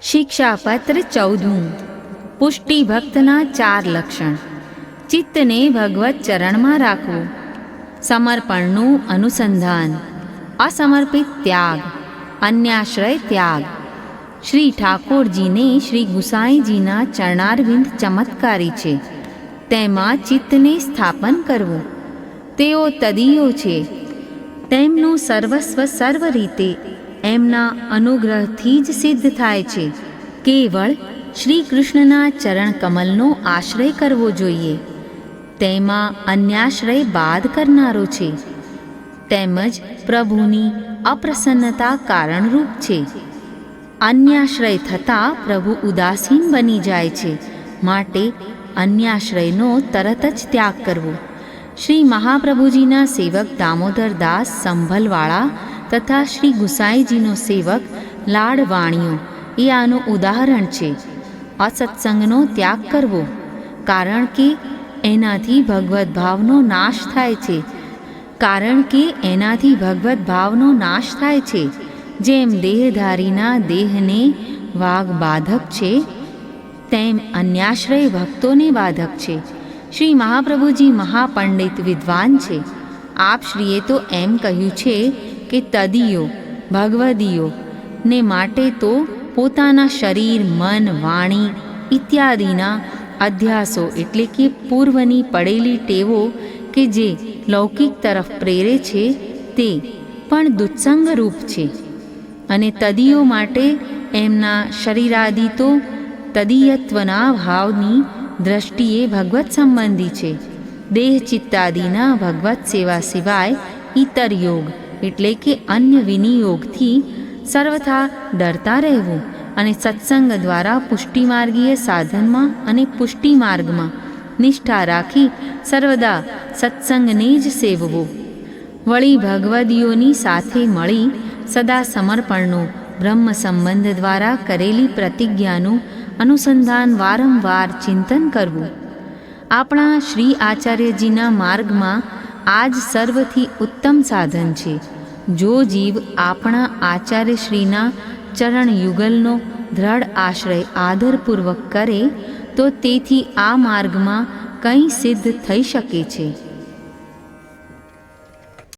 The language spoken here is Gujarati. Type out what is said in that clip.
શિક્ષાપત્ર 14. પુષ્ટિ ભક્તના 4 લક્ષણ. ચિત્તને ભગવત ચરણમાં રાખવું, સમર્પણનું અનુસંધાન, અસમર્પિત ત્યાગ, અન્યાશ્રય ત્યાગ. શ્રી ઠાકોરજીને શ્રી ગુસાઈજીના ચરણારવિંદ ચમત્કારી છે, તેમાં ચિત્તને સ્થાપન કરવું. તેઓ તદીયો છે, તેમનું સર્વસ્વ સર્વ રીતે એમના અનુગ્રહથી જ સિદ્ધ થાય છે. કેવળ શ્રી કૃષ્ણના ચરણ કમલનો આશ્રય કરવો જોઈએ. તેમાં અન્યાશ્રય બાદ કરનારો છે, તેમજ પ્રભુની અપ્રસન્નતા કારણરૂપ છે. અન્યાશ્રય થતાં પ્રભુ ઉદાસીન બની જાય છે, માટે અન્યાશ્રયનો તરત જ ત્યાગ કરવો. શ્રી મહાપ્રભુજીના સેવક દામોદરદાસ સંભલવાળા તથા શ્રી ગુસાઈજીનો સેવક લાડવાણિયો એ આનું ઉદાહરણ છે. અસત્સંગનો ત્યાગ કરવો, કારણ કે એનાથી ભગવદ્ ભાવનો નાશ થાય છે. જેમ દેહધારીના દેહને વાગ બાધક છે, તેમ અન્યાશ્રય ભક્તોને બાધક છે. શ્રી મહાપ્રભુજી મહાપંડિત વિદ્વાન છે. આપશ્રીએ તો એમ કહ્યું છે કે તદીયો ભગવદીયો ને માટે તો પોતાના શરીર, મન, વાણી ઇત્યાદિના અધ્યાસો એટલે કે પૂર્વની પડેલી ટેવો કે જે લૌકિક તરફ પ્રેરે છે તે પણ દુત્સંગ રૂપ છે. અને તદીયો માટે એમના શરીરાદિ તો તદીયત્વના ભાવની દ્રષ્ટિએ ભગવત સંબંધી છે. દેહ ચિત્તાદિના ભગવત સેવા સિવાય ઇતર યોગ એટલે કે અન્ય વિનિયોગથી સર્વથા ડરતા રહેવું અને સત્સંગ દ્વારા પુષ્ટિમાર્ગીય સાધનમાં અને પુષ્ટિમાર્ગમાં નિષ્ઠા રાખી સર્વદા સત્સંગને જ સેવવો. વળી ભગવદીયોની સાથે મળી સદા સમર્પણનો બ્રહ્મ સંબંધ દ્વારા કરેલી પ્રતિજ્ઞાનું અનુસંધાન વારંવાર ચિંતન કરવું. આપણા શ્રી આચાર્યજીના માર્ગમાં આ જ સર્વથી ઉત્તમ સાધન છે. જો જીવ આપણા આચાર્યશ્રીના ચરણ યુગલનો દ્રઢ આશ્રય આદરપૂર્વક કરે તો તેથી આ માર્ગમાં કંઈ સિદ્ધ થઈ શકે છે.